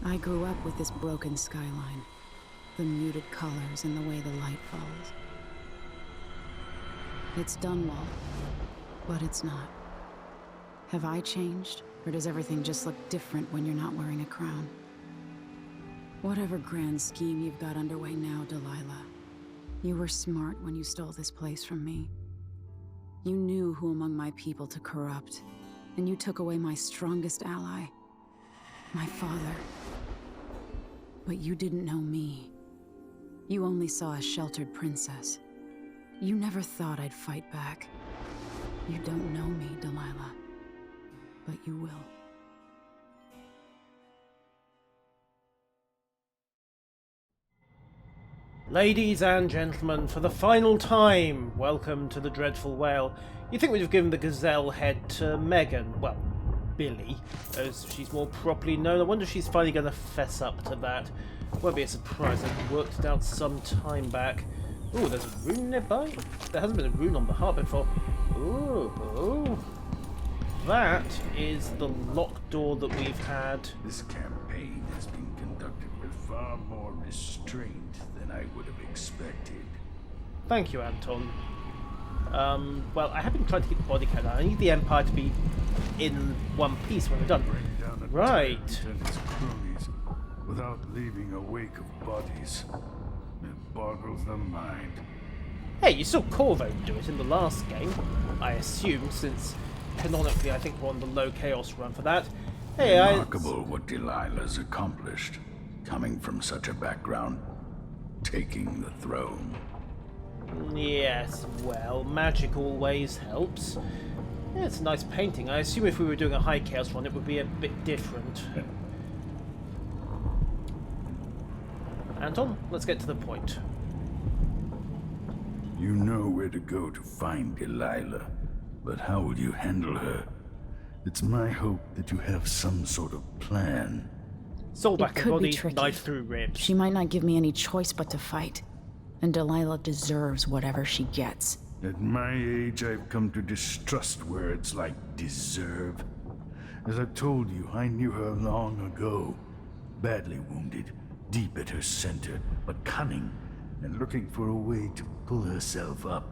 I grew up with this broken skyline. The muted colors and the way the light falls. It's Dunwall, but it's not. Have I changed, or does everything just look different when you're not wearing a crown? Whatever grand scheme you've got underway now, Delilah, you were smart when you stole this place from me. You knew who among my people to corrupt, and you took away my strongest ally, my father. But you didn't know me. You only saw a sheltered princess. You never thought I'd fight back. You don't know me, Delilah, but you will. Ladies and gentlemen, for the final time, welcome to the Dreadful Wale. You'd think we'd have given the gazelle head to Meagan, well, Billy, as she's more properly known. I wonder if she's finally going to fess up to that. Won't be a surprise, I've worked it out some time back. Ooh, there's a rune nearby? There hasn't been a rune on the heart before. Ooh. That is the locked door that we've had. This campaign has been conducted with far more restraint than I would have expected. Thank you, Anton. Well, I have been trying to keep the body count down. I need the Empire to be in one piece when we're done. Bring down a Right. and its cronies without leaving a wake of bodies. It boggles the mind. Hey, you saw Corvo do it in the last game, I assume, since canonically I think we're on the low chaos run for that. Hey, Remarkable what Delilah's accomplished, coming from such a background, taking the throne. Yes, well, magic always helps. Yeah, it's a nice painting. I assume if we were doing a high chaos run, it would be a bit different. Anton, let's get to the point. You know where to go to find Delilah, but how will you handle her? It's my hope that you have some sort of plan. Soul back in body, tricky. knife through ribs. She might not give me any choice but to fight. And Delilah deserves whatever she gets. At my age, I've come to distrust words like deserve. As I've told you, I knew her long ago. Badly wounded, deep at her center, but cunning, and looking for a way to pull herself up.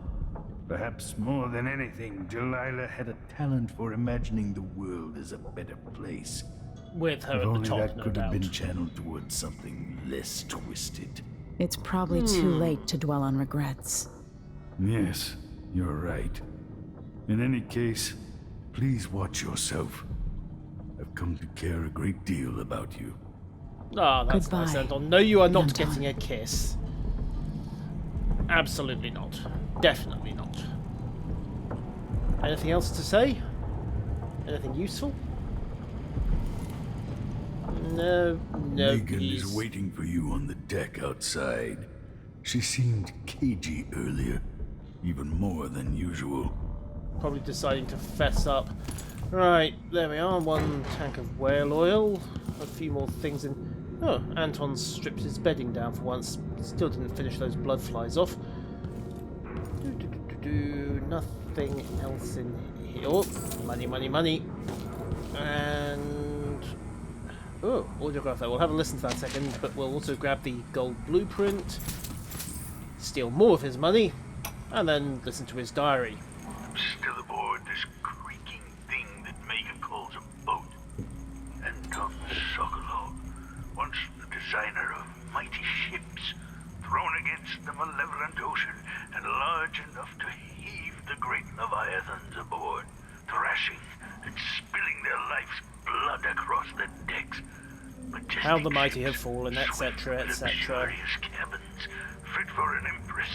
Perhaps more than anything, Delilah had a talent for imagining the world as a better place. With her If at the only top, that no could have doubt. been channeled towards something less twisted. It's probably too late to dwell on regrets. Yes, you're right. In any case, please watch yourself. I've come to care a great deal about you. Ah, that's nice, Goodbye, Anton. No, you are not Anton. getting a kiss. Absolutely not. Definitely not. Anything else to say? Anything useful? No, Meagan please. is waiting for you on the deck outside. She seemed cagey earlier, even more than usual. Probably deciding to fess up. Right, there we are. One tank of whale oil. A few more things in. Oh, Anton stripped his bedding down for once. Still didn't finish those blood flies off. Nothing else in here. Oh, money. And oh, audiograph there. We'll have a listen to that second, but we'll also grab the gold blueprint, steal more of his money, and then listen to his diary. I'm still aboard this creaking thing that Meagan calls a boat. Anton Sokolov, once the designer of mighty ships, thrown against the malevolent ocean and large enough to heave the great leviathans aboard, thrashing and spilling their life's blood across the decks. Majestic How the mighty have ships fallen, etc., swift, etc. luxurious cabins, fit for an empress.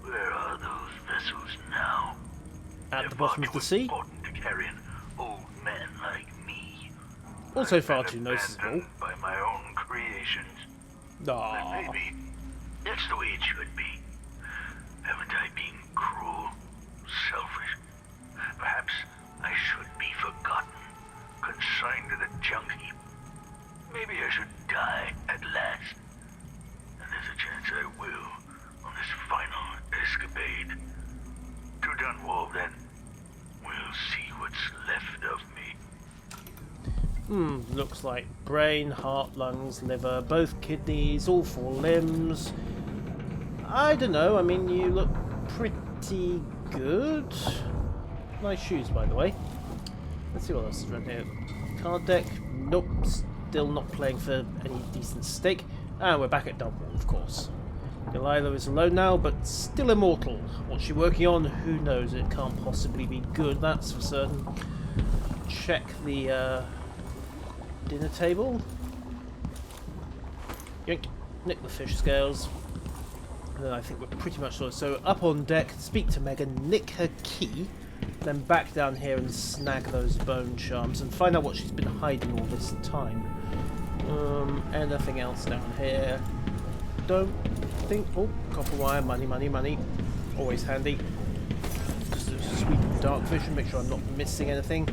Where are those vessels now? At the bottom of the sea. Important to carry an old man like me. Also I've far been too noticeable. abandoned by my own creations. But Aww. maybe that's the way it should be. Haven't I been cruel, selfish? Perhaps I should be forgotten, consigned to the junk heap. Maybe I should die at last. And there's a chance I will on this final escapade. To Dunwall, then. We'll see what's left of me. Looks like brain, heart, lungs, liver, both kidneys, all 4 limbs. I don't know, I mean, you look pretty good. Nice shoes, by the way. Let's see what else is around here. Card deck, nope, still not playing for any decent stake. And we're back at Dunwall, of course. Delilah is alone now, but still immortal. What's she working on? Who knows? It can't possibly be good, that's for certain. Check the dinner table. Yoink. Nick the fish scales. And then I think we're pretty much sorted. So up on deck, speak to Meagan, nick her key, then back down here and snag those bone charms and find out what she's been hiding all this time. Anything else down here? Don't think. Oh, copper wire, money, money, money. Always handy. Just a sweep of dark vision, make sure I'm not missing anything.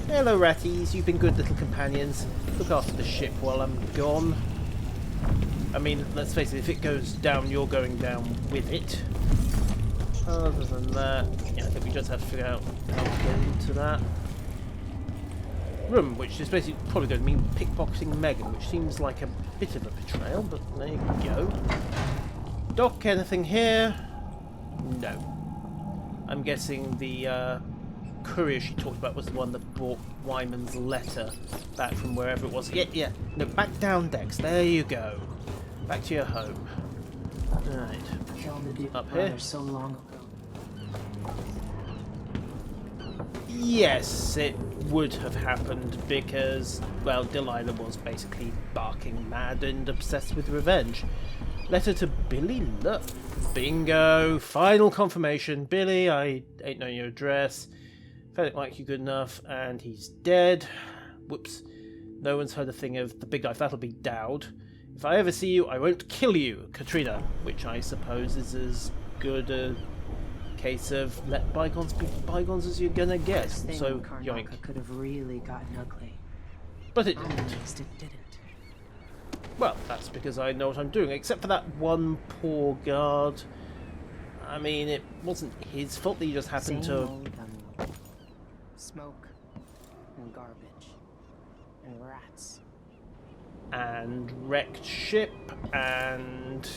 Hello, ratties. You've been good little companions. Look after the ship while I'm gone. I mean, let's face it, if it goes down, you're going down with it. Other than that, yeah, I think we just have to figure out how to get into that room, which is basically probably going to mean pickpocketing Meagan, which seems like a bit of a betrayal, but there you go. Doc, anything here? No. I'm guessing the courier she talked about was the one that brought Wyman's letter back from wherever it was. Yeah. No, back down decks. There you go. Back to your home. Right. Up here. So long ago. Yes, it would have happened because, well, Delilah was basically barking mad and obsessed with revenge. Letter to Billy, look. Bingo. Final confirmation. Billy, I ain't known your address. Felt like you good enough, and he's dead. Whoops. No one's heard a thing of the big knife. That'll be Dowd. If I ever see you, I won't kill you, Katrina. Which I suppose is as good a case of let bygones be bygones as you're gonna get. So, yoink. Could have really gotten ugly. But it At didn't. least it didn't. Well, that's because I know what I'm doing, except for that one poor guard. I mean, it wasn't his fault that he just happened Same to... old Dunwall. Smoke and garbage and rats. and wrecked ship, and...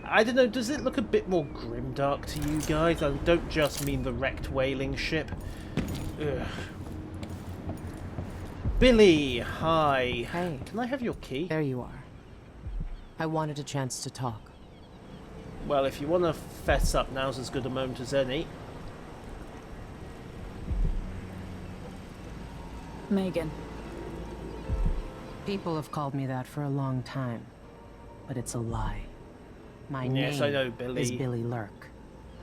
I don't know, does it look a bit more grimdark to you guys? I don't just mean the wrecked whaling ship. Ugh. Billy, hi. Hey. Can I have your key? There you are. I wanted a chance to talk. Well, if you want to fess up, now's as good a moment as any. Meagan. People have called me that for a long time, but it's a lie. My Yes, I name know, Billy. is Billy Lurk.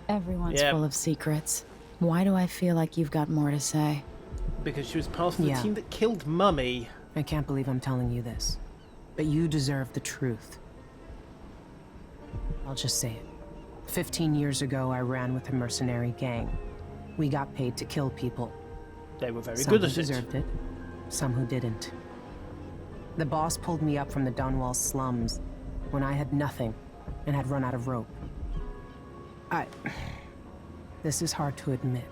Everyone's Yep. full of secrets. Why do I feel like you've got more to say? Because she was part of the Yeah. team that killed Mummy. I can't believe I'm telling you this, but you deserve the truth. I'll just say it. 15 years ago, I ran with a mercenary gang. We got paid to kill people. They were very Some good who at it. deserved it, some who didn't. The boss pulled me up from the Dunwall slums when I had nothing and had run out of rope. This is hard to admit.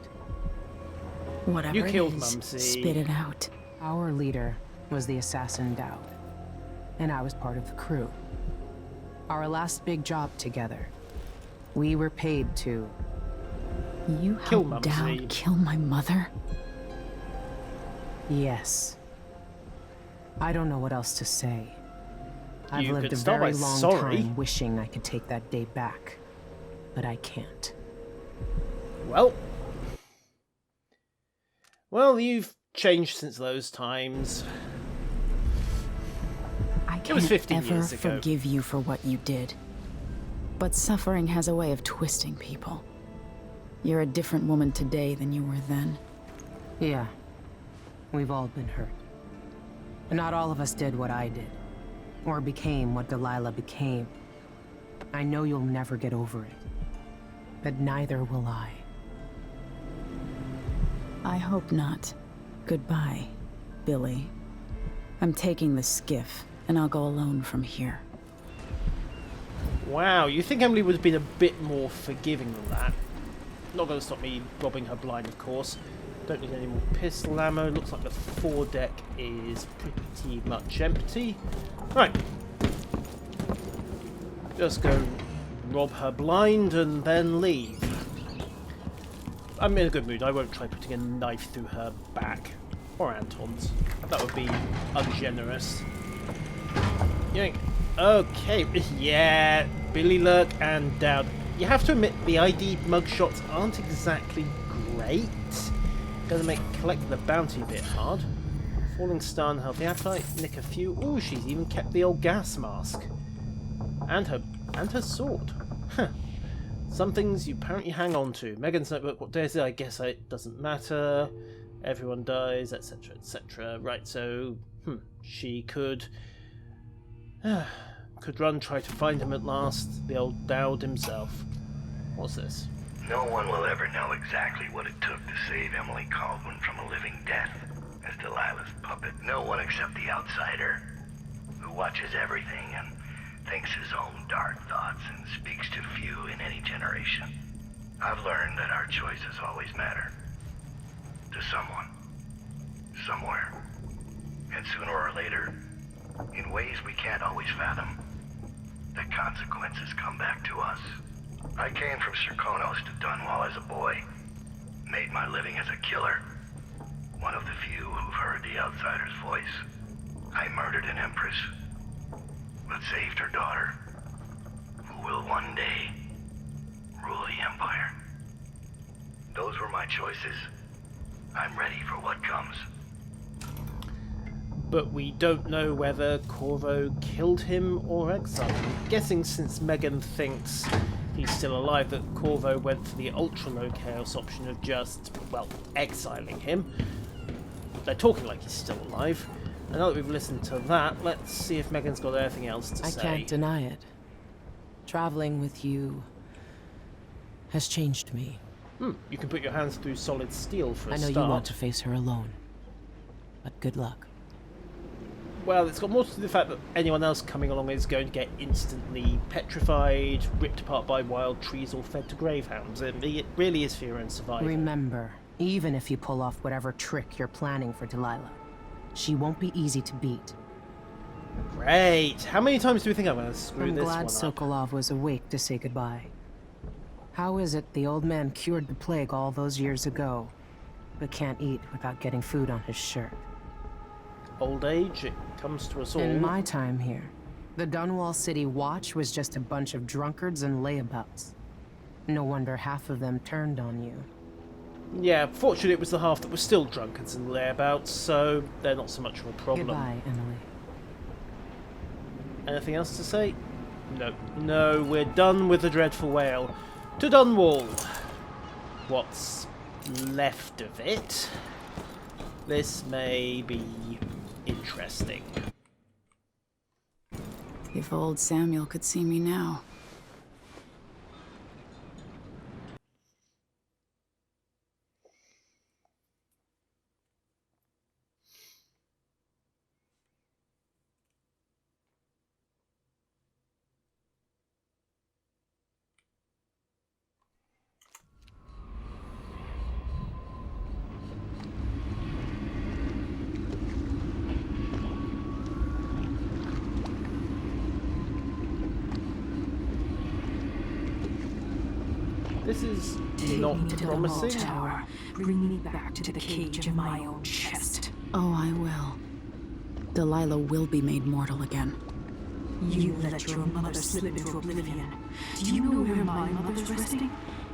Whatever You it killed is, Mumsy. spit it out. Our leader was the assassin Dowd, and I was part of the crew. Our last big job together, we were paid to... You Kill helped Mumsy. Dowd kill my mother? Yes. I don't know what else to say. I've You lived could a start very by long sorry. time wishing I could take that day back, but I can't. Well, you've changed since those times. I It was can't 15 ever years ago. forgive you for what you did. But suffering has a way of twisting people. You're a different woman today than you were then. Yeah, we've all been hurt. And not all of us did what I did, or became what Delilah became. I know you'll never get over it, but neither will I. I hope not. Goodbye, Billy. I'm taking the skiff, and I'll go alone from here. Wow, you think Emily would have been a bit more forgiving than that? Not going to stop me robbing her blind, of course. Don't need any more pistol ammo. Looks like the foredeck is pretty much empty. Right. Just go rob her blind and then leave. I'm in a good mood. I won't try putting a knife through her back. Or Anton's. That would be ungenerous. Yoink. Okay. Yeah. Billy Lurk and Dowd. You have to admit the ID mugshots aren't exactly great. Doesn't make collecting the bounty a bit hard. Falling star, unhealthy appetite, nick a few. Ooh, she's even kept the old gas mask. And her sword. Huh. Some things you apparently hang on to. Meagan's notebook, what day is it? I guess it doesn't matter. Everyone dies, etc, etc. Right, so she could run, try to find him at last. The old Dowd himself. What's this? No one will ever know exactly what it took to save Emily Caldwin from a living death as Delilah's puppet. No one except the outsider, who watches everything and thinks his own dark thoughts and speaks to few in any generation. I've learned that our choices always matter. To someone. Somewhere. And sooner or later, in ways we can't always fathom, the consequences come back to us. I came from Serkonos to Dunwall as a boy. Made my living as a killer. One of the few who've heard the outsider's voice. I murdered an empress, but saved her daughter, who will one day rule the Empire. Those were my choices. I'm ready for what comes. But we don't know whether Corvo killed him or exiled him. I'm guessing since Meagan thinks he's still alive that Corvo went for the ultra-low chaos option of just, well, exiling him. They're talking like he's still alive. And now that we've listened to that, let's see if Meagan's got anything else to say. I can't deny it. Traveling with you has changed me. You can put your hands through solid steel for a start. I know you want to face her alone, but good luck. Well, it's got more to do with the fact that anyone else coming along is going to get instantly petrified, ripped apart by wild trees, or fed to gravehounds. It really is for your own survival. Remember, even if you pull off whatever trick you're planning for Delilah, she won't be easy to beat. Great! How many times do we think I'm going to screw this one I'm up? glad Sokolov was awake to say goodbye. How is it the old man cured the plague all those years ago, but can't eat without getting food on his shirt? Old age, it comes to us all. In my time here, the Dunwall City Watch was just a bunch of drunkards and layabouts. No wonder half of them turned on you. Yeah, fortunately it was the half that was still drunkards and layabouts, so they're not so much of a problem. Goodbye, Emily. Anything else to say? No. No, we're done with the Dreadful Wale. To Dunwall. What's left of it? This may be interesting. If old Samuel could see me now. This is Take not me to the promising. Dunwall Tower. Bring me back to the cage of my own chest. Oh, I will. Delilah will be made mortal again. You let your mother slip into oblivion. Do you know where my mother's resting?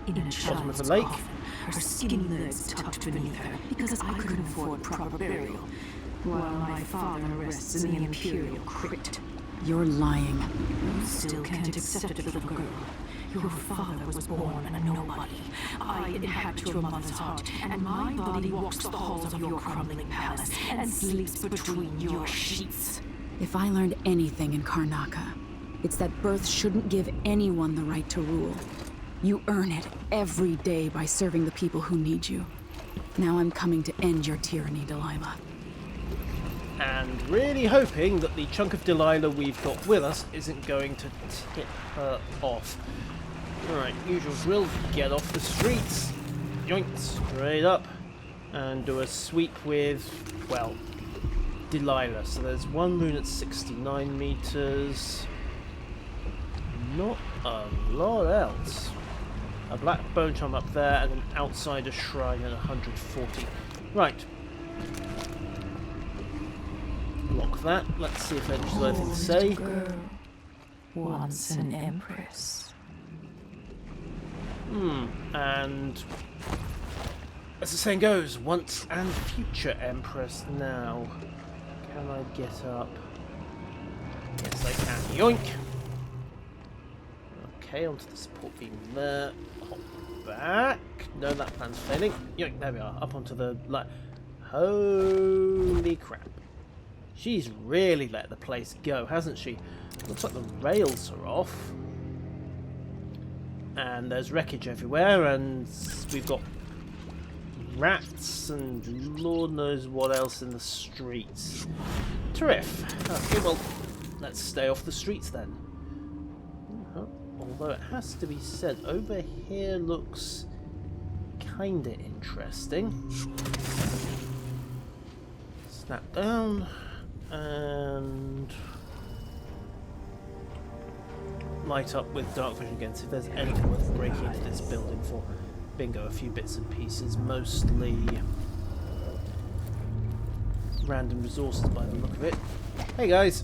In a Bottom of child's the lake. coffin, her skinny legs tucked beneath her, because I couldn't afford proper burial, while my father rests in the Imperial crypt. You're lying. You still can't accept it, little girl. Your father was born a nobody. I inhabit your mother's heart, and my body walks the halls of your crumbling palace and sleeps between your sheets. If I learned anything in Karnaca, it's that birth shouldn't give anyone the right to rule. You earn it every day by serving the people who need you. Now I'm coming to end your tyranny, Delilah. And really hoping that the chunk of Delilah we've got with us isn't going to tip her off. Alright, usual drill, get off the streets. Yoink, straight up. and do a sweep with, well, Delilah. So there's one rune at 69 meters. Not a lot else. A black bone charm up there, and an outsider shrine at 140. Right. Lock that. Let's see if there's anything to say. Girl, once an empress. And as the saying goes, once and future empress. Now, can I get up? Yes, I can. Yoink! Okay, onto the support beam there. Hop back. No, that plan's failing. Yoink, there we are. Up onto the light. Holy crap. She's really let the place go, hasn't she? Looks like the rails are off. And there's wreckage everywhere, and we've got rats and Lord knows what else in the streets. Terrific. Okay, well, let's stay off the streets then. Although it has to be said, over here looks kinda interesting. Snap down, and light up with dark vision again, see if there's anything worth breaking into this building for. Bingo, a few bits and pieces, mostly random resources by the look of it. Hey guys!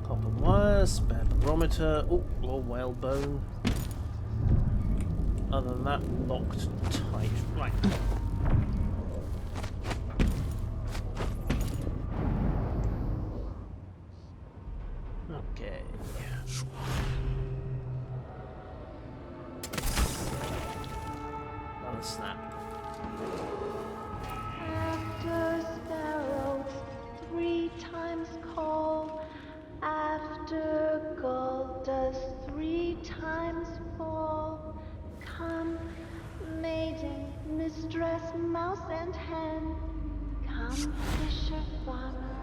Copper wire, spare barometer, oh, raw whale bone. Other than that, locked tight. Right. Okay. Another snap. After sparrows 3 times call, after gold does 3 times fall. Come, maiden, mistress, mouse and hen. Come, fisher, farmer,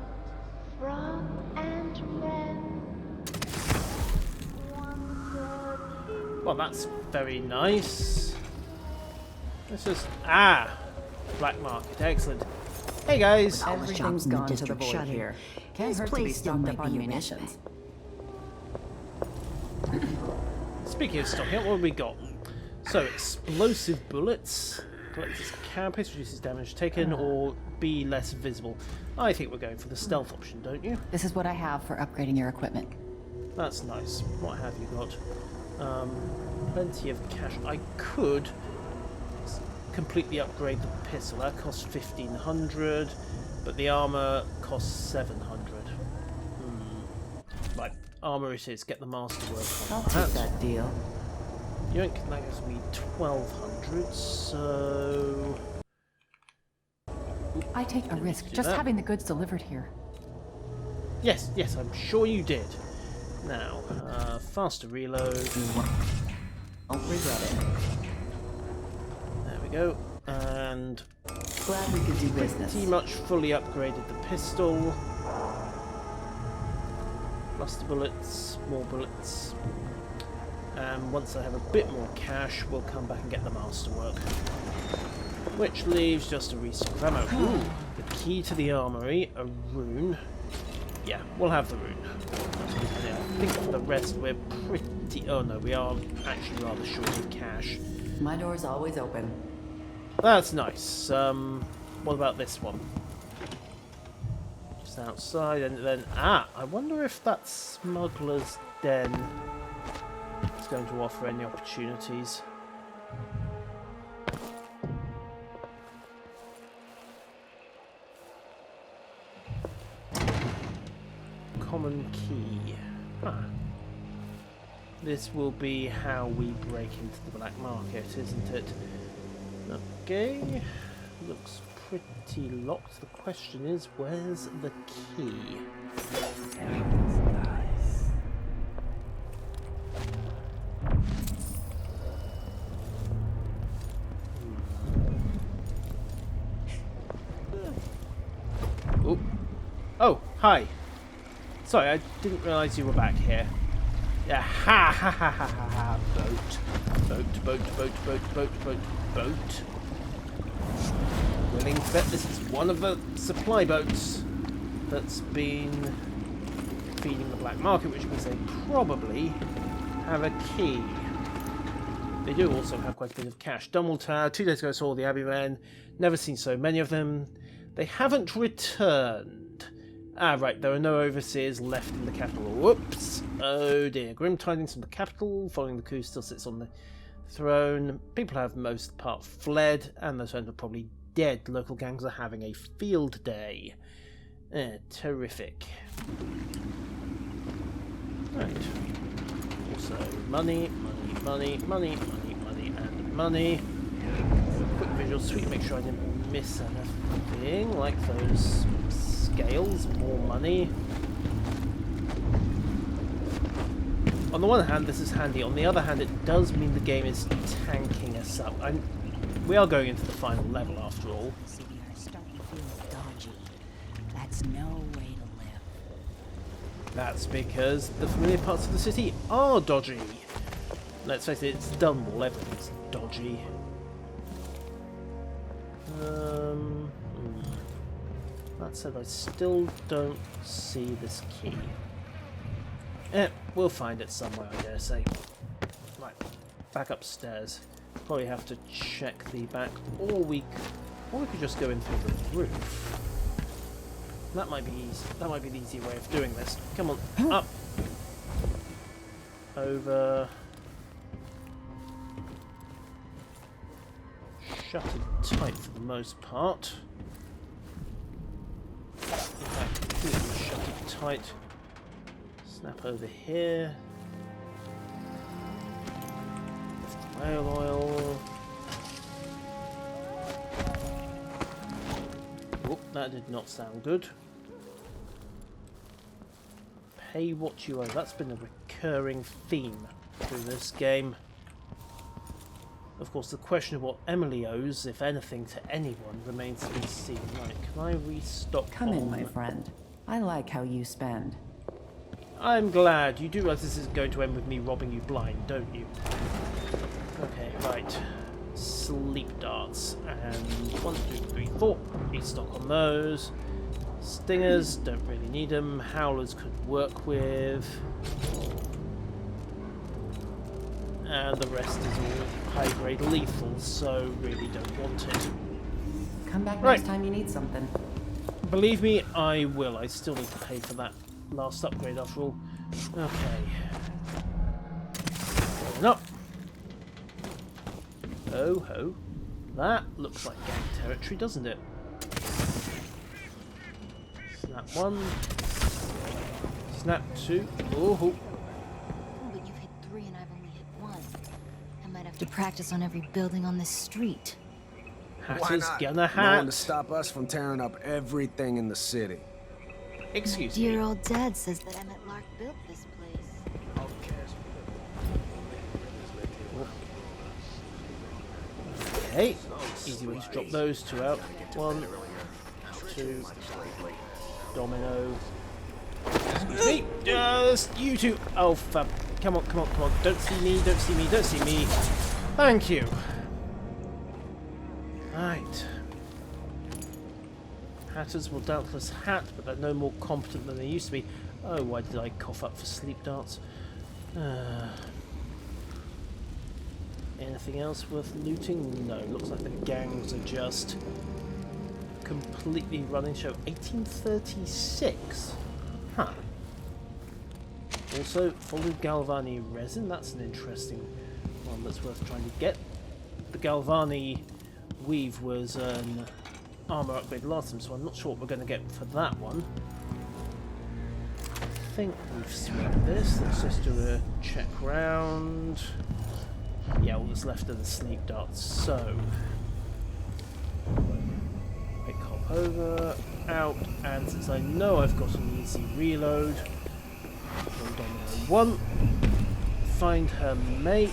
frog and wren. Well, that's very nice. This is black market, excellent. Hey guys, Everything's gone to the void here. Can't hurt to be stocked up on munitions. speaking of stocking up, what have we got? So, explosive bullets, collector's carapace, reduces damage taken, or be less visible. I think we're going for the stealth option, don't you? This is what I have for upgrading your equipment. That's nice. What have you got? Plenty of cash. I could completely upgrade the pistol. That costs 1,500, but the armor costs 700. Right, armor it is. Get the master work on I'll take that deal. Yoink, that gives me 1,200, so... I take a risk just that. having the goods delivered here. Yes, I'm sure you did. Now, faster reload. Don't regret it. There we go. And Glad we could do business. pretty much fully upgraded the pistol. Plus the bullets, more bullets. And once I have a bit more cash, we'll come back and get the masterwork. Which leaves just a restock of ammo. Ooh, the key to the armory, a rune. Yeah, we'll have the rune. I think for the rest we're pretty... Oh no, we are actually rather short of cash. My door's always open. That's nice. What about this one? Just outside, and then... I wonder if that smuggler's den is going to offer any opportunities. Common key. This will be how we break into the black market, isn't it? Okay. Looks pretty locked. The question is, where's the key? Oh. Oh, hi. Sorry, I didn't realise you were back here. Yeah, ha ha ha ha ha ha. Boat. willing to bet this is one of the supply boats that's been feeding the black market, which means they probably have a key. They do also have quite a bit of cash. Dunwall Tower, 2 days ago I saw the Abbey men. Never seen so many of them. They haven't returned. Ah, right, there are no overseers left in the capital. Whoops. Oh dear. Grim tidings from the capital. Following the coup, still sits on the throne. People have most part fled, and those men are probably dead. Local gangs are having a field day. Terrific. Right. Also, money, and money. Quick visual sweep, make sure I didn't miss anything, like those scales, more money. On the one hand, this is handy. On the other hand, it does mean the game is tanking us up. We are going into the final level, after all. City are starting to feel dodgy. That's no way to live. That's because the familiar parts of the city are dodgy. Let's face it, it's Dunwall, everything's dodgy. That said, I still don't see this key. We'll find it somewhere, I dare say. Right, back upstairs. Probably have to check the back, or we could just go in through the roof. That might be easy. That might be the easy way of doing this. Come on, up, over. Shut it tight for the most part. In fact, completely shut it tight. Snap over here. Whale oil. Oh, that did not sound good. Pay what you owe. That's been a recurring theme through this game. Of course, the question of what Emily owes, if anything, to anyone remains to be seen. Right, can I restock? Come in, my friend. I like how you spend. I'm glad. You do realize this is going to end with me robbing you blind, don't you? Okay, right. Sleep darts. And 1, 2, 3, 4. Restock on those. Stingers, don't really need them. Howlers could work with. And the rest is all high-grade lethal, so really don't want it. Come back Right. next time you need something. Believe me, I will. I still need to pay for that last upgrade after all. Okay. Going up. Oh ho. That looks like gang territory, doesn't it? Snap 1. Snap 2. Oh. But you've hit 3 and I've only hit 1. I might have to practice on every building on this street. Hatter's gonna No hat. one to stop us from tearing up everything in the city. Excuse Dear me. old dad says that Emmett Lark built this place. Okay. Easy way to drop those 2 out. 1, 2. Domino. Excuse me. Just you two. Oh, fab. Come on. Don't see me. Thank you. Right. Hatters will doubtless hat, but they're no more competent than they used to be. Oh, why did I cough up for sleep darts? Anything else worth looting? No, looks like the gangs are just completely running show. 1836? Huh. Also, followed Galvani resin. That's an interesting one that's worth trying to get. The Galvani weave was an armor upgrade last time, so I'm not sure what we're going to get for that one. I think we've swept this. Let's just do a check round. Yeah, all that's left are the sleep darts, so quick hop over, out, and since I know I've got an easy reload, Domino 1, find her mate.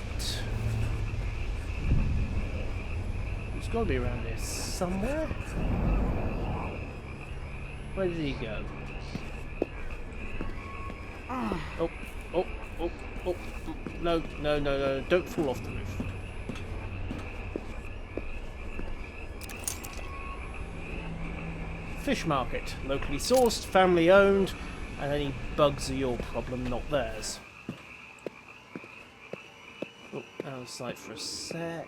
He's got to be around here somewhere. Where did he go? Oh. No, don't fall off the roof. Fish market. Locally sourced, family owned, and any bugs are your problem, not theirs. Oh, out of sight for a sec.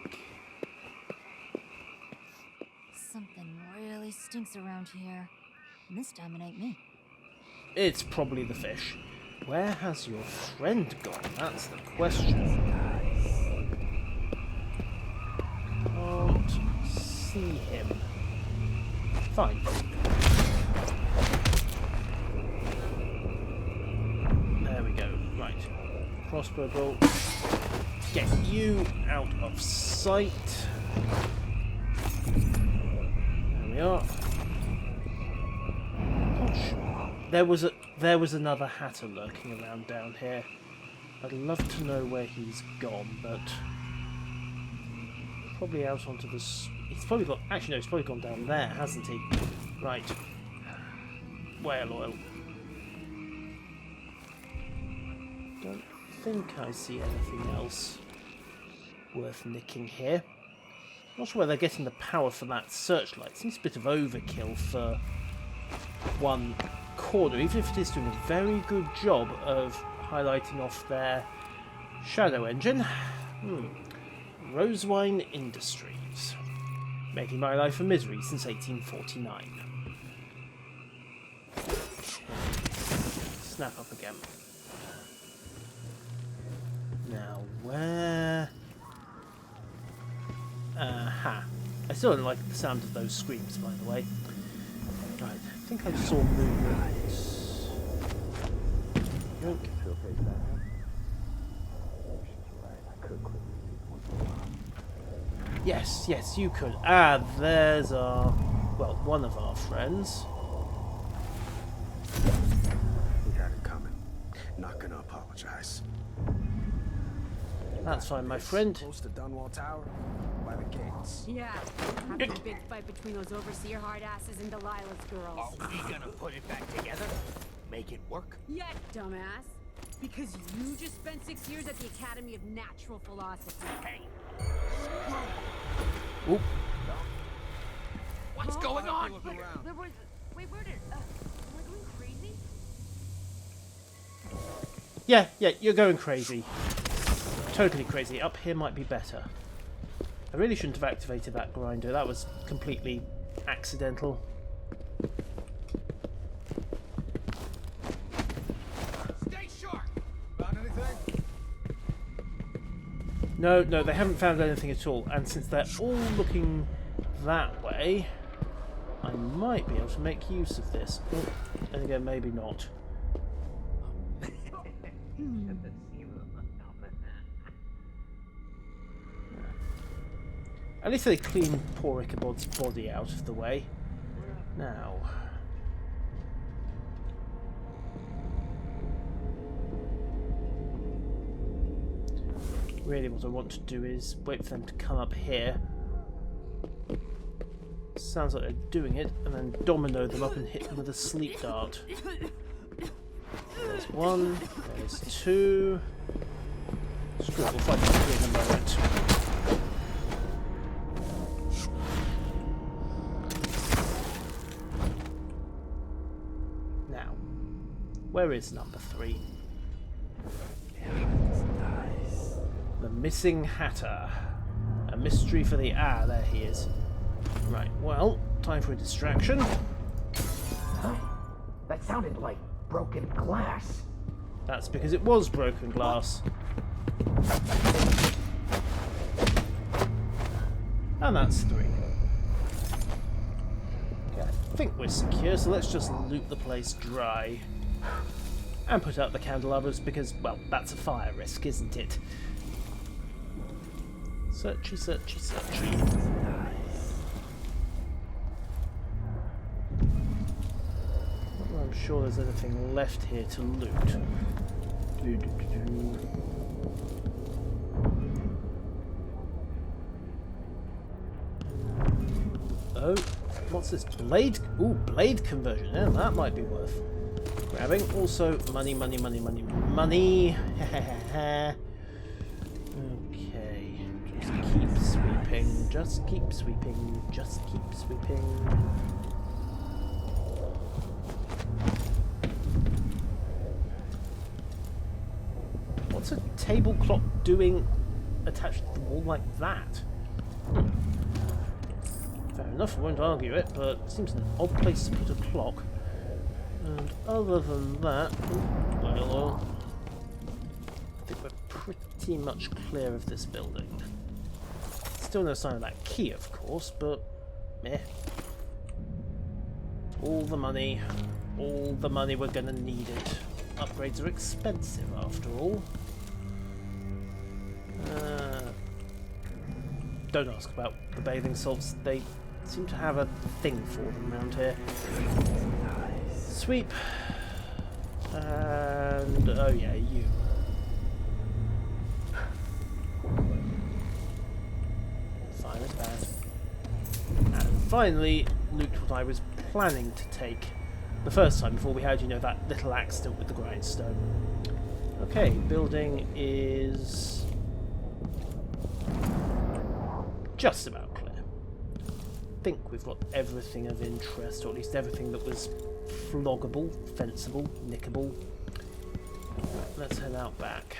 Something really stinks around here. And this time it ain't me. It's probably the fish. Where has your friend gone? That's the question. Can't see him. Fine. There we go. Right. Crossbow bolt. Get you out of sight. There we are. Gosh. There was another hatter lurking around down here. I'd love to know where he's gone, but probably out onto the. He's probably got. Actually, no, he's probably gone down there, hasn't he? Right. Whale oil. Don't think I see anything else worth nicking here. Not sure where they're getting the power for that searchlight. Seems a bit of overkill for one corner, even if it is doing a very good job of highlighting off their shadow engine. Rosewine Industries. Making my life a misery since 1849. Snap up again. Now, where... Aha. I still don't like the sound of those screams, by the way. Right, I think I saw movement. Yoink. Yes, yes, you could. Ah, there's our... well, one of our friends. We had it coming. Not gonna apologize. That's fine, my friend. Close to Dunwall Tower, by the gates. Yeah, after a big fight between those overseer hard asses and Delilah's girls. Are we gonna put it back together? Make it work? Yeah, dumbass. Because you just spent 6 years at the Academy of Natural Philosophy. Hey. Oop. What's going on? Wait, where did... am I going crazy? Yeah, you're going crazy. Totally crazy. Up here might be better. I really shouldn't have activated that grinder. That was completely accidental. Stay sharp. Found anything? No, they haven't found anything at all. And since they're all looking that way, I might be able to make use of this. Oh, and again, maybe not. At least they clean poor Ichabod's body out of the way. Now... really what I want to do is wait for them to come up here. Sounds like they're doing it, and then domino them up and hit them with a sleep dart. There's one, there's two... Screw it, we'll fight it in a moment. Where is number 3? The missing hatter. A mystery for the... ah, there he is. Right, well, time for a distraction. Huh? That sounded like broken glass. That's because it was broken glass. And that's 3. Okay, I think we're secure, so let's just loot the place dry. And put out the candelabras because, well, that's a fire risk, isn't it? Searchy, searchy, searchy. Not that I'm sure there's anything left here to loot. Oh, what's this? Blade? Ooh, blade conversion. Yeah, that might be worth grabbing. Also, money, money, money, money, money. Okay, just keep sweeping, just keep sweeping, just keep sweeping. table clock doing attached to the wall like that? Fair enough, I won't argue it, but it seems an odd place to put a clock. And other than that, well, I think we're pretty much clear of this building. Still no sign of that key, of course, but meh. All the money we're gonna need it. Upgrades are expensive after all. Don't ask about the bathing salts, they seem to have a thing for them around here. Sweep. And oh yeah, you. Fine as bad. And finally, looked what I was planning to take the first time before we had, you know, that little accident with the grindstone. Okay, building is just about clear. I think we've got everything of interest, or at least everything that was floggable, fenceable, nickable. Let's head out back.